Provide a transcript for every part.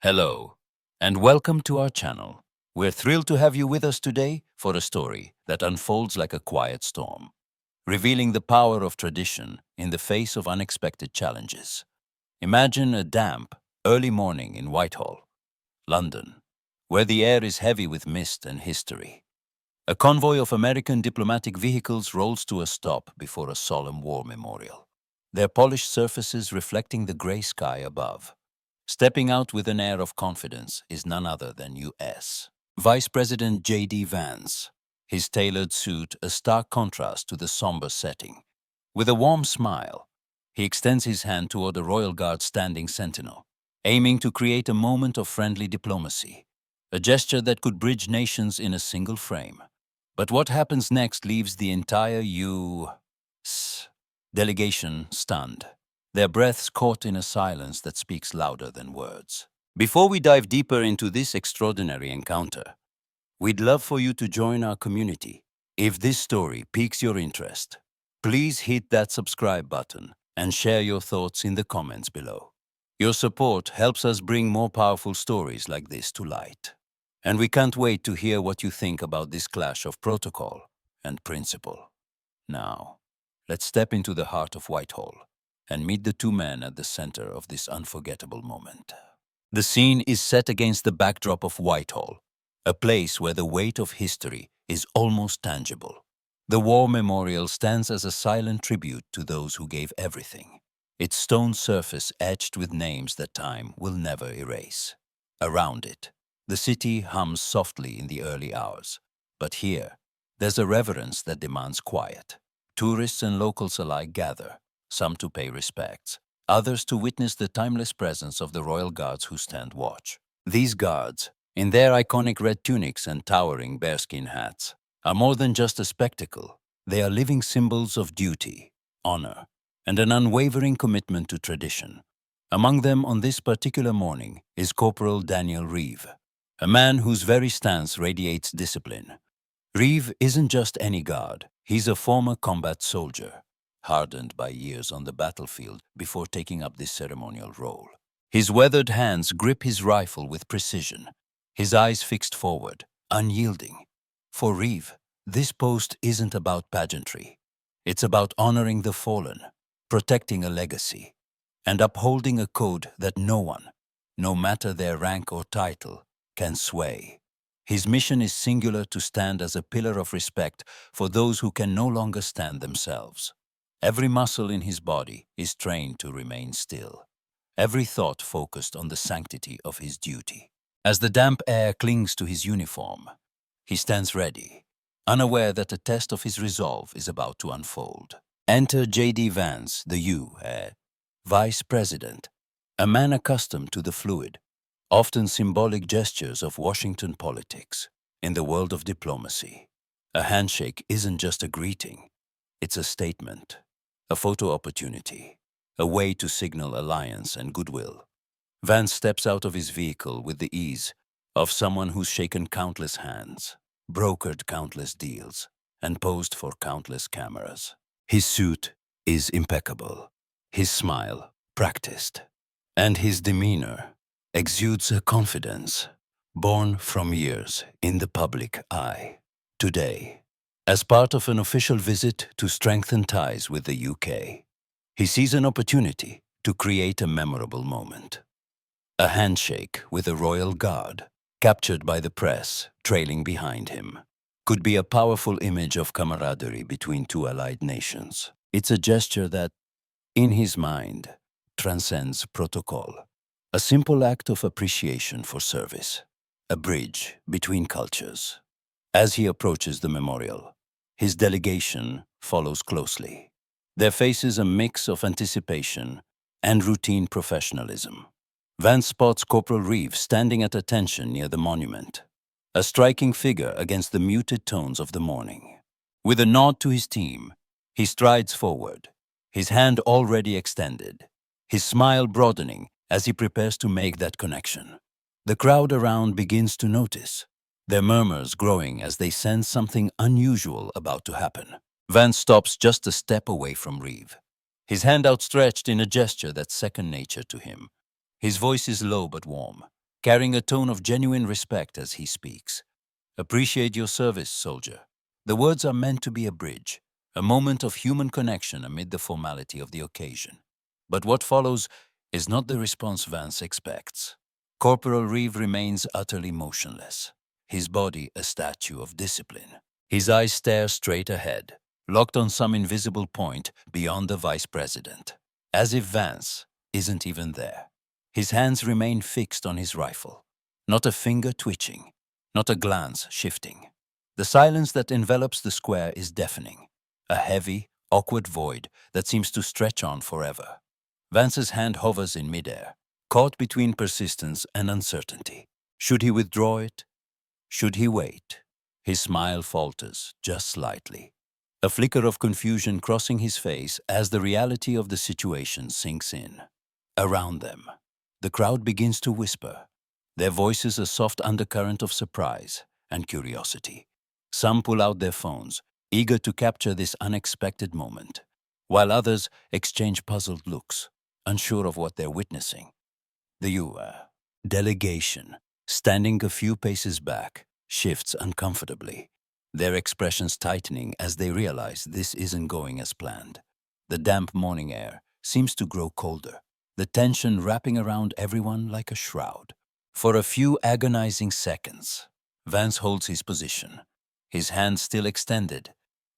Hello, and welcome to our channel. We're thrilled to have you with us today for a story that unfolds like a quiet storm, revealing the power of tradition in the face of unexpected challenges. Imagine a damp, early morning in Whitehall, London, where the air is heavy with mist and history. A convoy of American diplomatic vehicles rolls to a stop before a solemn war memorial, their polished surfaces reflecting the gray sky above. Stepping out with an air of confidence is none other than U.S. Vice President J.D. Vance, his tailored suit a stark contrast to the somber setting. With a warm smile, he extends his hand toward the Royal Guard standing sentinel, aiming to create a moment of friendly diplomacy, a gesture that could bridge nations in a single frame. But what happens next leaves the entire U.S. delegation stunned, their breaths caught in a silence that speaks louder than words. Before we dive deeper into this extraordinary encounter, we'd love for you to join our community. If this story piques your interest, please hit that subscribe button and share your thoughts in the comments below. Your support helps us bring more powerful stories like this to light. And we can't wait to hear what you think about this clash of protocol and principle. Now, let's step into the heart of Whitehall and meet the two men at the center of this unforgettable moment. The scene is set against the backdrop of Whitehall, a place where the weight of history is almost tangible. The War Memorial stands as a silent tribute to those who gave everything, its stone surface etched with names that time will never erase. Around it, the city hums softly in the early hours, but here, there's a reverence that demands quiet. Tourists and locals alike gather, some to pay respects, others to witness the timeless presence of the royal guards who stand watch. These guards, in their iconic red tunics and towering bearskin hats, are more than just a spectacle. They are living symbols of duty, honor, and an unwavering commitment to tradition. Among them on this particular morning is Corporal Daniel Reev, a man whose very stance radiates discipline. Reev isn't just any guard, he's a former combat soldier, hardened by years on the battlefield before taking up this ceremonial role. His weathered hands grip his rifle with precision, his eyes fixed forward, unyielding. For Reev, this post isn't about pageantry. It's about honoring the fallen, protecting a legacy, and upholding a code that no one, no matter their rank or title, can sway. His mission is singular: to stand as a pillar of respect for those who can no longer stand themselves. Every muscle in his body is trained to remain still, every thought focused on the sanctity of his duty. As the damp air clings to his uniform, he stands ready, unaware that a test of his resolve is about to unfold. Enter J.D. Vance, the U.S. Vice President, a man accustomed to the fluid, often symbolic gestures of Washington politics. In the world of diplomacy, a handshake isn't just a greeting, it's a statement, a photo opportunity, a way to signal alliance and goodwill. Vance steps out of his vehicle with the ease of someone who's shaken countless hands, brokered countless deals, and posed for countless cameras. His suit is impeccable, his smile practiced, and his demeanor exudes a confidence born from years in the public eye. Today, as part of an official visit to strengthen ties with the UK, he sees an opportunity to create a memorable moment. A handshake with a royal guard, captured by the press, trailing behind him, could be a powerful image of camaraderie between two allied nations. It's a gesture that, in his mind, transcends protocol. A simple act of appreciation for service, a bridge between cultures. As he approaches the memorial, his delegation follows closely, their faces a mix of anticipation and routine professionalism. Vance spots Corporal Reev standing at attention near the monument, a striking figure against the muted tones of the morning. With a nod to his team, he strides forward, his hand already extended, his smile broadening as he prepares to make that connection. The crowd around begins to notice, their murmurs growing as they sense something unusual about to happen. Vance stops just a step away from Reev, his hand outstretched in a gesture that's second nature to him. His voice is low but warm, carrying a tone of genuine respect as he speaks. Appreciate your service, soldier. The words are meant to be a bridge, a moment of human connection amid the formality of the occasion. But what follows is not the response Vance expects. Corporal Reeve remains utterly motionless, his body a statue of discipline. His eyes stare straight ahead, locked on some invisible point beyond the vice president, as if Vance isn't even there. His hands remain fixed on his rifle, not a finger twitching, not a glance shifting. The silence that envelops the square is deafening, a heavy, awkward void that seems to stretch on forever. Vance's hand hovers in midair, caught between persistence and uncertainty. Should he withdraw it? Should he wait? His smile falters, just slightly. A flicker of confusion crossing his face as the reality of the situation sinks in. Around them, the crowd begins to whisper, their voices a soft undercurrent of surprise and curiosity. Some pull out their phones, eager to capture this unexpected moment, while others exchange puzzled looks, unsure of what they're witnessing. The delegation, standing a few paces back, shifts uncomfortably, their expressions tightening as they realize this isn't going as planned. The damp morning air seems to grow colder, the tension wrapping around everyone like a shroud. For a few agonizing seconds, Vance holds his position, his hand still extended,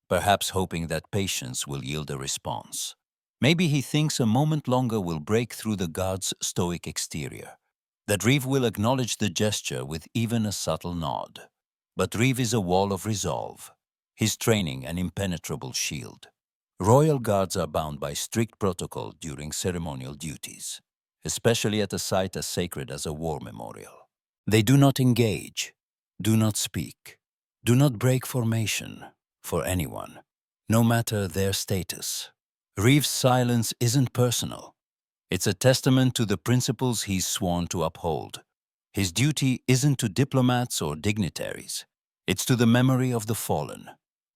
perhaps hoping that patience will yield a response. Maybe he thinks a moment longer will break through the guard's stoic exterior, that Reeve will acknowledge the gesture with even a subtle nod. But Reeve is a wall of resolve, his training an impenetrable shield. Royal guards are bound by strict protocol during ceremonial duties, especially at a site as sacred as a war memorial. They do not engage, do not speak, do not break formation for anyone, no matter their status. Reeve's silence isn't personal. It's a testament to the principles he's sworn to uphold. His duty isn't to diplomats or dignitaries. It's to the memory of the fallen,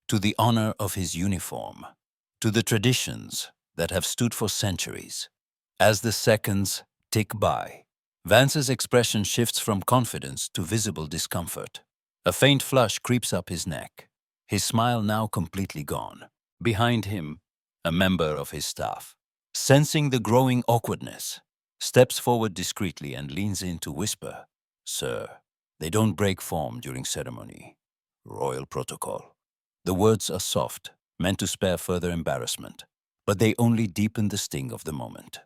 to the honor of his uniform, to the traditions that have stood for centuries. As the seconds tick by, Vance's expression shifts from confidence to visible discomfort. A faint flush creeps up his neck, his smile now completely gone. Behind him, a member of his staff, sensing the growing awkwardness, steps forward discreetly and leans in to whisper, "Sir, they don't break form during ceremony. Royal protocol." The words are soft, meant to spare further embarrassment, but they only deepen the sting of the moment.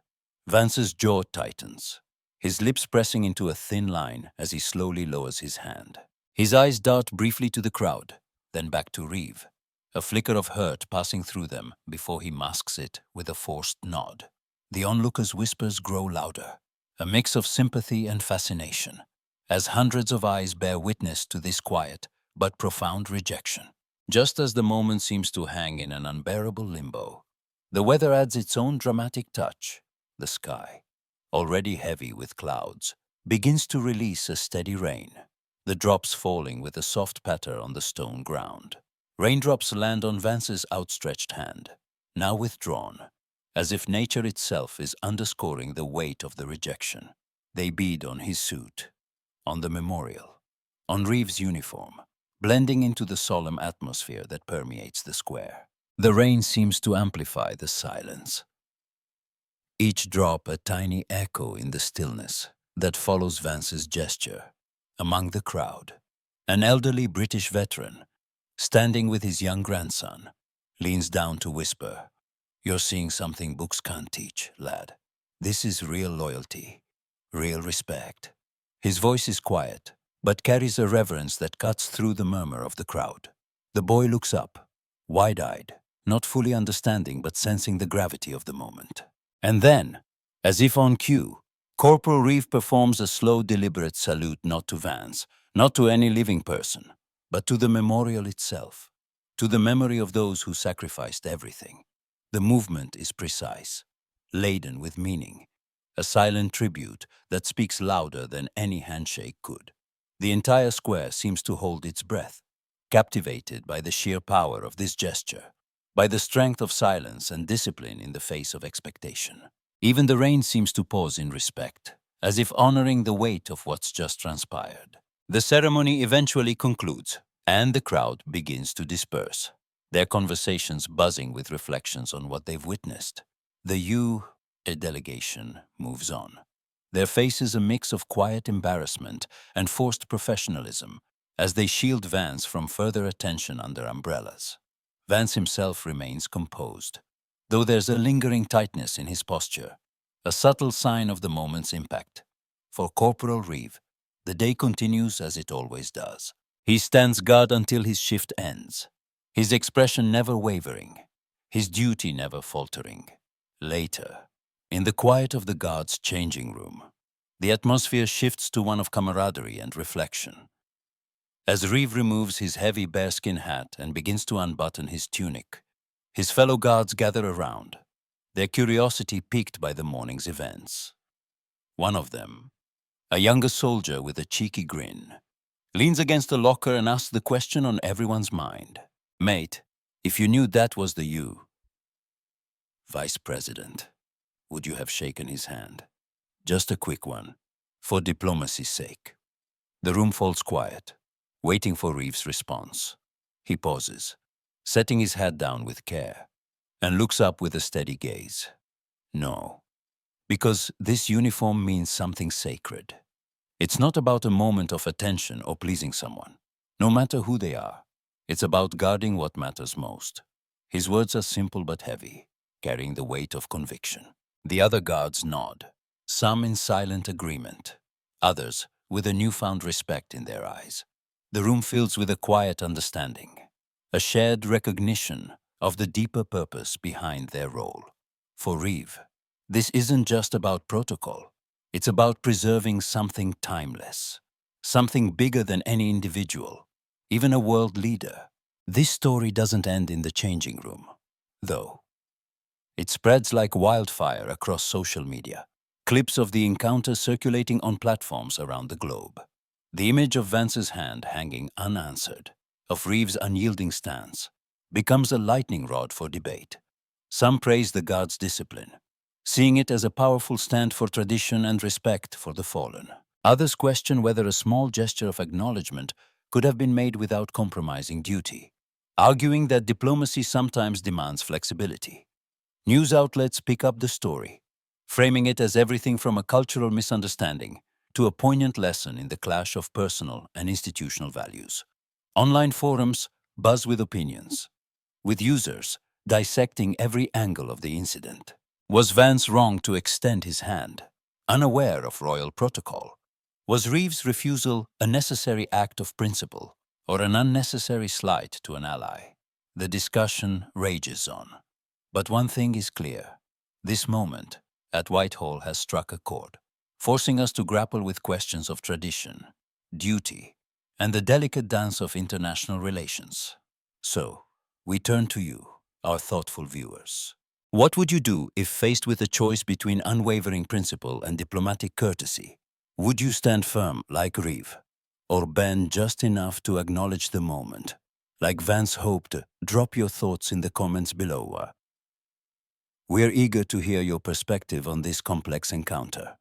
Vance's jaw tightens, his lips pressing into a thin line as he slowly lowers his hand. His eyes dart briefly to the crowd, then back to Reeve, a flicker of hurt passing through them before he masks it with a forced nod. The onlookers' whispers grow louder, a mix of sympathy and fascination, as hundreds of eyes bear witness to this quiet but profound rejection. Just as the moment seems to hang in an unbearable limbo, the weather adds its own dramatic touch. The sky, already heavy with clouds, begins to release a steady rain, the drops falling with a soft patter on the stone ground. Raindrops land on Vance's outstretched hand, now withdrawn, as if nature itself is underscoring the weight of the rejection. They bead on his suit, on the memorial, on Reeve's uniform, blending into the solemn atmosphere that permeates the square. The rain seems to amplify the silence, each drop a tiny echo in the stillness that follows Vance's gesture. Among the crowd, an elderly British veteran, standing with his young grandson, leans down to whisper, "You're seeing something books can't teach, lad. This is real loyalty, real respect." His voice is quiet, but carries a reverence that cuts through the murmur of the crowd. The boy looks up, wide-eyed, not fully understanding but sensing the gravity of the moment. And then, as if on cue, Corporal Reeve performs a slow, deliberate salute not to Vance, not to any living person, but to the memorial itself, to the memory of those who sacrificed everything. The movement is precise, laden with meaning, a silent tribute that speaks louder than any handshake could. The entire square seems to hold its breath, captivated by the sheer power of this gesture, by the strength of silence and discipline in the face of expectation. Even the rain seems to pause in respect, as if honoring the weight of what's just transpired. The ceremony eventually concludes, and the crowd begins to disperse, their conversations buzzing with reflections on what they've witnessed. The a delegation moves on, their faces a mix of quiet embarrassment and forced professionalism as they shield Vance from further attention under umbrellas. Vance himself remains composed, though there's a lingering tightness in his posture, a subtle sign of the moment's impact. For Corporal Reev, the day continues as it always does. He stands guard until his shift ends, his expression never wavering, his duty never faltering. Later, in the quiet of the guard's changing room, the atmosphere shifts to one of camaraderie and reflection. As Reeve removes his heavy bearskin hat and begins to unbutton his tunic, his fellow guards gather around, their curiosity piqued by the morning's events. One of them, a younger soldier with a cheeky grin, leans against a locker and asks the question on everyone's mind. "Mate, if you knew that was the you, Vice President, would you have shaken his hand? Just a quick one, for diplomacy's sake." The room falls quiet, waiting for Reeves' response. He pauses, setting his hat down with care, and looks up with a steady gaze. No, because this uniform means something sacred. It's not about a moment of attention or pleasing someone, no matter who they are. It's about guarding what matters most. His words are simple but heavy, carrying the weight of conviction. The other guards nod, some in silent agreement, others with a newfound respect in their eyes. The room fills with a quiet understanding, a shared recognition of the deeper purpose behind their role. For Reeve, this isn't just about protocol. It's about preserving something timeless, something bigger than any individual, even a world leader. This story doesn't end in the changing room, though. It spreads like wildfire across social media, clips of the encounter circulating on platforms around the globe. The image of Vance's hand hanging unanswered, of Reeves' unyielding stance, becomes a lightning rod for debate. Some praise the guard's discipline, seeing it as a powerful stand for tradition and respect for the fallen. Others question whether a small gesture of acknowledgement could have been made without compromising duty, arguing that diplomacy sometimes demands flexibility. News outlets pick up the story, framing it as everything from a cultural misunderstanding to a poignant lesson in the clash of personal and institutional values. Online forums buzz with opinions, with users dissecting every angle of the incident. Was Vance wrong to extend his hand, unaware of royal protocol? Was Reeves' refusal a necessary act of principle or an unnecessary slight to an ally? The discussion rages on. But one thing is clear. This moment at Whitehall has struck a chord, forcing us to grapple with questions of tradition, duty, and the delicate dance of international relations. So, we turn to you, our thoughtful viewers. What would you do if faced with a choice between unwavering principle and diplomatic courtesy? Would you stand firm like Reeve, or bend just enough to acknowledge the moment? Like Vance hoped, drop your thoughts in the comments below. We're eager to hear your perspective on this complex encounter.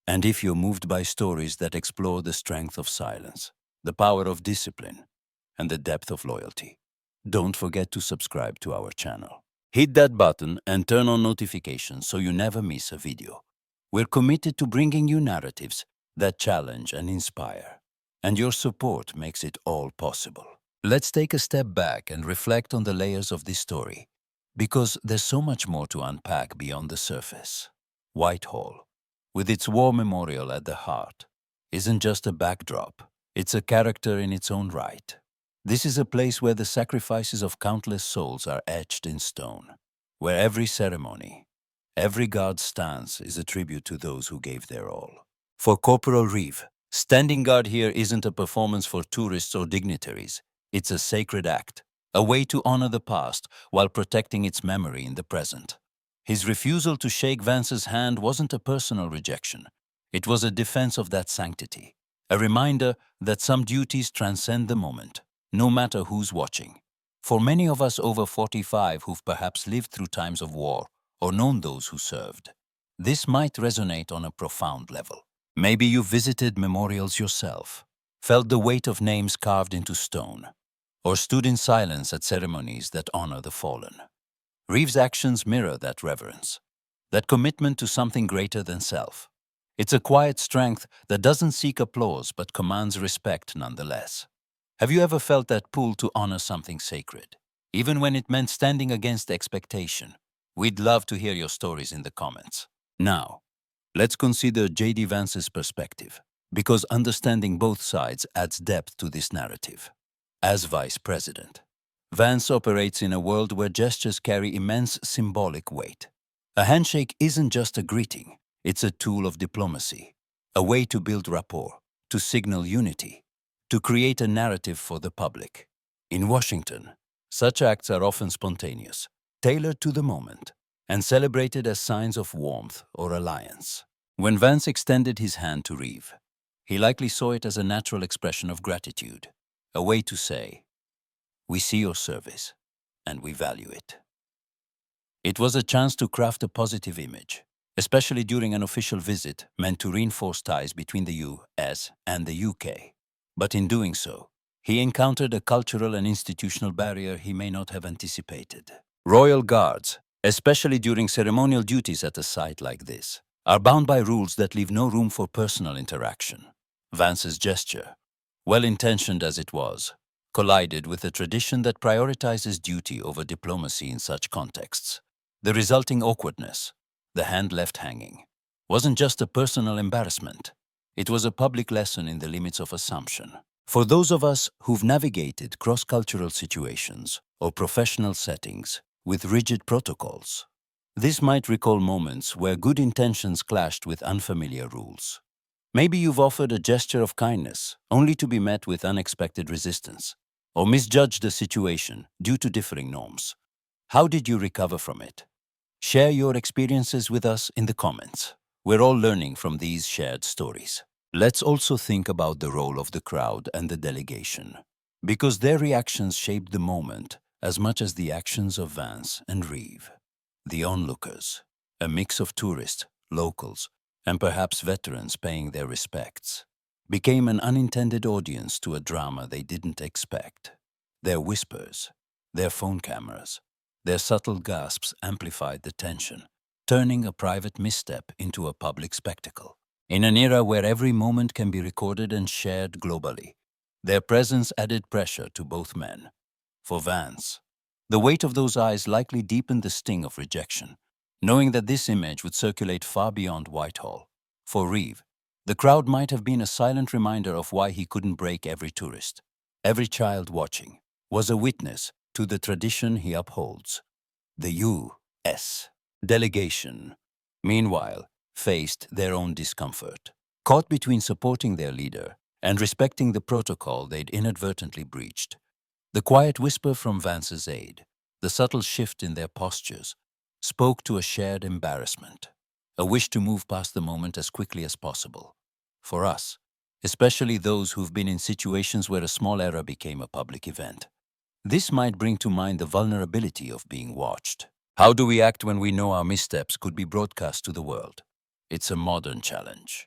And if you're moved by stories that explore the strength of silence, the power of discipline, and the depth of loyalty, don't forget to subscribe to our channel. Hit that button and turn on notifications so you never miss a video. We're committed to bringing you narratives that challenge and inspire, and your support makes it all possible. Let's take a step back and reflect on the layers of this story, because there's so much more to unpack beyond the surface. Whitehall, with its war memorial at the heart, isn't just a backdrop, it's a character in its own right. This is a place where the sacrifices of countless souls are etched in stone, where every ceremony, every guard stance is a tribute to those who gave their all. For Corporal Reev, standing guard here isn't a performance for tourists or dignitaries, it's a sacred act, a way to honor the past while protecting its memory in the present. His refusal to shake Vance's hand wasn't a personal rejection. It was a defense of that sanctity, a reminder that some duties transcend the moment, no matter who's watching. For many of us over 45 who've perhaps lived through times of war or known those who served, this might resonate on a profound level. Maybe you visited memorials yourself, felt the weight of names carved into stone, or stood in silence at ceremonies that honor the fallen. Reeves' actions mirror that reverence, that commitment to something greater than self. It's a quiet strength that doesn't seek applause but commands respect nonetheless. Have you ever felt that pull to honor something sacred, even when it meant standing against expectation? We'd love to hear your stories in the comments. Now, let's consider J.D. Vance's perspective, because understanding both sides adds depth to this narrative. As Vice President, Vance operates in a world where gestures carry immense symbolic weight. A handshake isn't just a greeting, it's a tool of diplomacy, a way to build rapport, to signal unity, to create a narrative for the public. In Washington, such acts are often spontaneous, tailored to the moment, and celebrated as signs of warmth or alliance. When Vance extended his hand to Reeve, he likely saw it as a natural expression of gratitude, a way to say, "We see your service, and we value it." It was a chance to craft a positive image, especially during an official visit meant to reinforce ties between the US and the UK. But in doing so, he encountered a cultural and institutional barrier he may not have anticipated. Royal guards, especially during ceremonial duties at a site like this, are bound by rules that leave no room for personal interaction. Vance's gesture, well-intentioned as it was, collided with a tradition that prioritizes duty over diplomacy in such contexts. The resulting awkwardness, the hand left hanging, wasn't just a personal embarrassment. It was a public lesson in the limits of assumption. For those of us who've navigated cross-cultural situations or professional settings with rigid protocols, this might recall moments where good intentions clashed with unfamiliar rules. Maybe you've offered a gesture of kindness only to be met with unexpected resistance, or misjudged a situation due to differing norms. How did you recover from it? Share your experiences with us in the comments. We're all learning from these shared stories. Let's also think about the role of the crowd and the delegation, because their reactions shaped the moment as much as the actions of Vance and Reeve. The onlookers, a mix of tourists, locals, and perhaps veterans paying their respects, became an unintended audience to a drama they didn't expect. Their whispers, their phone cameras, their subtle gasps amplified the tension, turning a private misstep into a public spectacle. In an era where every moment can be recorded and shared globally, their presence added pressure to both men. For Vance, the weight of those eyes likely deepened the sting of rejection, knowing that this image would circulate far beyond Whitehall. For Reeve, the crowd might have been a silent reminder of why he couldn't break every tourist. Every child watching was a witness to the tradition he upholds. The U.S. delegation, meanwhile, faced their own discomfort, caught between supporting their leader and respecting the protocol they'd inadvertently breached. The quiet whisper from Vance's aide, the subtle shift in their postures, spoke to a shared embarrassment, a wish to move past the moment as quickly as possible. For us, especially those who've been in situations where a small error became a public event, this might bring to mind the vulnerability of being watched. How do we act when we know our missteps could be broadcast to the world? It's a modern challenge.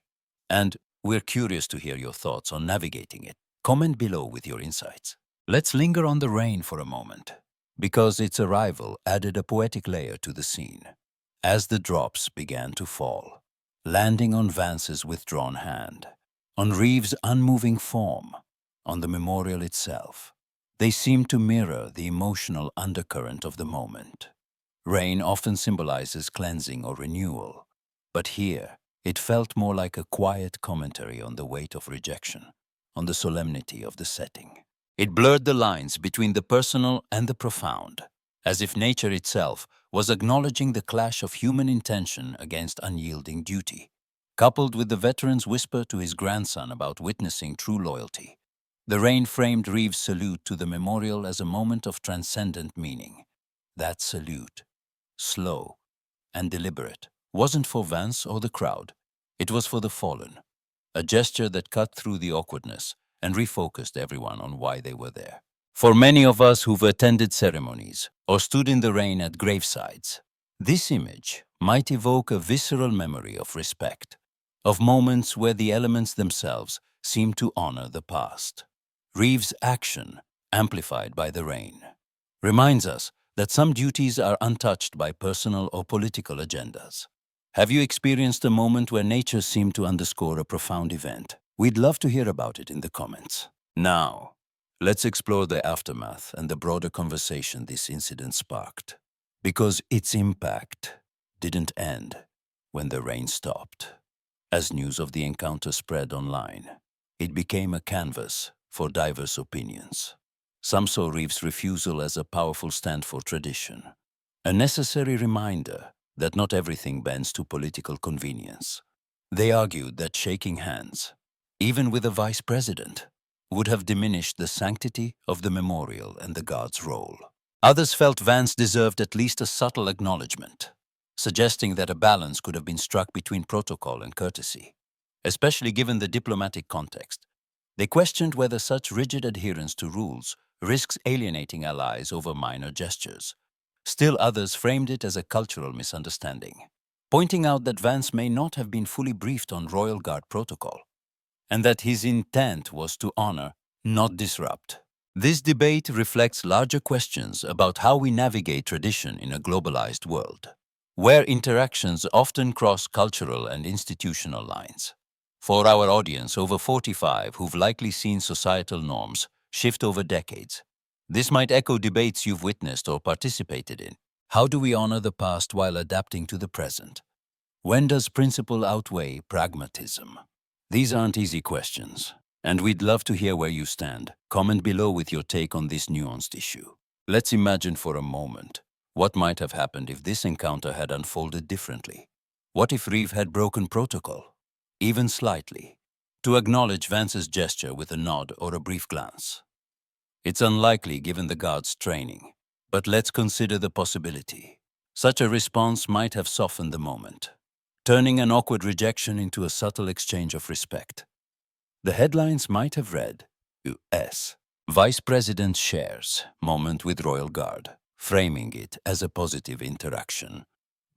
And we're curious to hear your thoughts on navigating it. Comment below with your insights. Let's linger on the rain for a moment, because its arrival added a poetic layer to the scene. As the drops began to fall, landing on Vance's withdrawn hand, on Reeve's unmoving form, on the memorial itself, they seemed to mirror the emotional undercurrent of the moment. Rain often symbolizes cleansing or renewal, but here it felt more like a quiet commentary on the weight of rejection, on the solemnity of the setting. It blurred the lines between the personal and the profound, as if nature itself was acknowledging the clash of human intention against unyielding duty. Coupled with the veteran's whisper to his grandson about witnessing true loyalty, the rain framed Reeve's salute to the memorial as a moment of transcendent meaning. That salute, slow and deliberate, wasn't for Vance or the crowd. It was for the fallen, a gesture that cut through the awkwardness and refocused everyone on why they were there. For many of us who've attended ceremonies or stood in the rain at gravesides, this image might evoke a visceral memory of respect, of moments where the elements themselves seem to honor the past. Reev's action, amplified by the rain, reminds us that some duties are untouched by personal or political agendas. Have you experienced a moment where nature seemed to underscore a profound event? We'd love to hear about it in the comments. Now, let's explore the aftermath and the broader conversation this incident sparked. Because its impact didn't end when the rain stopped. As news of the encounter spread online, it became a canvas for diverse opinions. Some saw Reev's refusal as a powerful stand for tradition, a necessary reminder that not everything bends to political convenience. They argued that shaking hands, even with a vice president, would have diminished the sanctity of the memorial and the guard's role. Others felt Vance deserved at least a subtle acknowledgement, suggesting that a balance could have been struck between protocol and courtesy, especially given the diplomatic context. They questioned whether such rigid adherence to rules risks alienating allies over minor gestures. Still others framed it as a cultural misunderstanding, pointing out that Vance may not have been fully briefed on Royal Guard protocol, and that his intent was to honor, not disrupt. This debate reflects larger questions about how we navigate tradition in a globalized world, where interactions often cross cultural and institutional lines. For our audience over 45 who've likely seen societal norms shift over decades, this might echo debates you've witnessed or participated in. How do we honor the past while adapting to the present? When does principle outweigh pragmatism? These aren't easy questions, and we'd love to hear where you stand. Comment below with your take on this nuanced issue. Let's imagine for a moment what might have happened if this encounter had unfolded differently. What if Reeve had broken protocol, even slightly, to acknowledge Vance's gesture with a nod or a brief glance? It's unlikely given the guard's training, but let's consider the possibility. Such a response might have softened the moment, turning an awkward rejection into a subtle exchange of respect. The headlines might have read, U.S. Vice President shares moment with Royal Guard, framing it as a positive interaction.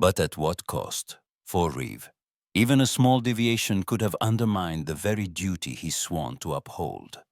But at what cost? For Reeve, even a small deviation could have undermined the very duty he's sworn to uphold,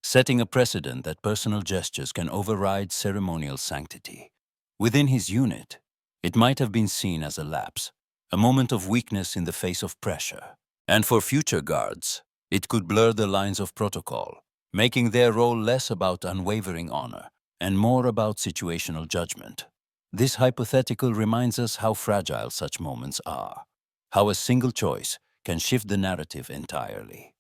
setting a precedent that personal gestures can override ceremonial sanctity. Within his unit, it might have been seen as a lapse, a moment of weakness in the face of pressure. And for future guards, it could blur the lines of protocol, making their role less about unwavering honor and more about situational judgment. This hypothetical reminds us how fragile such moments are, how a single choice can shift the narrative entirely.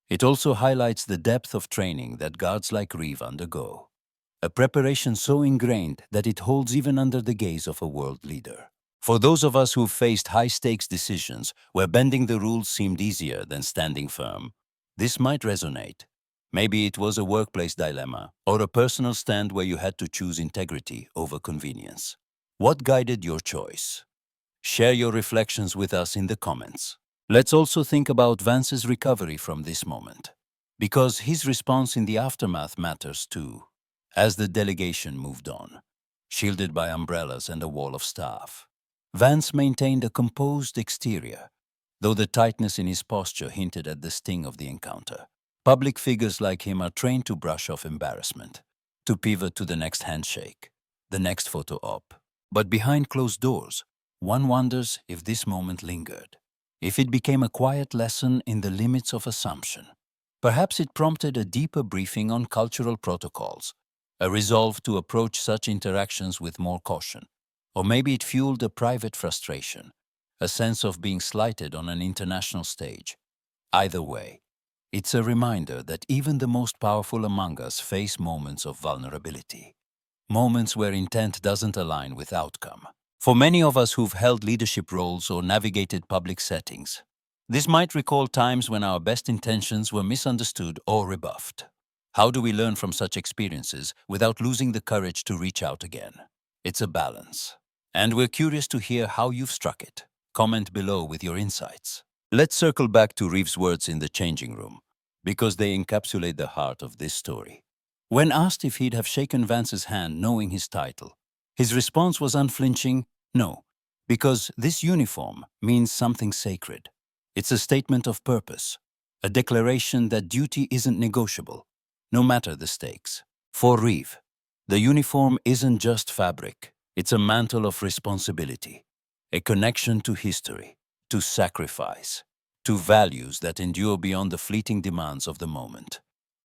It also highlights the depth of training that guards like Reeve undergo, a preparation so ingrained that it holds even under the gaze of a world leader. For those of us who've faced high-stakes decisions where bending the rules seemed easier than standing firm, this might resonate. Maybe it was a workplace dilemma or a personal stand where you had to choose integrity over convenience. What guided your choice? Share your reflections with us in the comments. Let's also think about Vance's recovery from this moment, because his response in the aftermath matters too. As the delegation moved on, shielded by umbrellas and a wall of staff, Vance maintained a composed exterior, though the tightness in his posture hinted at the sting of the encounter. Public figures like him are trained to brush off embarrassment, to pivot to the next handshake, the next photo op. But behind closed doors, one wonders if this moment lingered, if it became a quiet lesson in the limits of assumption. Perhaps it prompted a deeper briefing on cultural protocols, a resolve to approach such interactions with more caution. Or maybe it fueled a private frustration, a sense of being slighted on an international stage. Either way, it's a reminder that even the most powerful among us face moments of vulnerability, moments where intent doesn't align with outcome. For many of us who've held leadership roles or navigated public settings, this might recall times when our best intentions were misunderstood or rebuffed. How do we learn from such experiences without losing the courage to reach out again? It's a balance. And we're curious to hear how you've struck it. Comment below with your insights. Let's circle back to Reeve's words in the changing room, because they encapsulate the heart of this story. When asked if he'd have shaken Vance's hand knowing his title, his response was unflinching, no, because this uniform means something sacred. It's a statement of purpose, a declaration that duty isn't negotiable, no matter the stakes. For Reev, the uniform isn't just fabric, it's a mantle of responsibility, a connection to history, to sacrifice, to values that endure beyond the fleeting demands of the moment.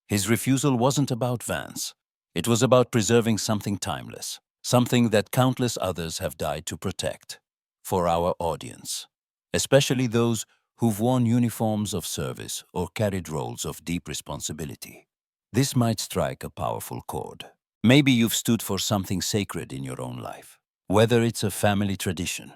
His refusal wasn't about Vance. It was about preserving something timeless, something that countless others have died to protect. For our audience, especially those who've worn uniforms of service or carried roles of deep responsibility, this might strike a powerful chord. Maybe you've stood for something sacred in your own life, whether it's a family tradition,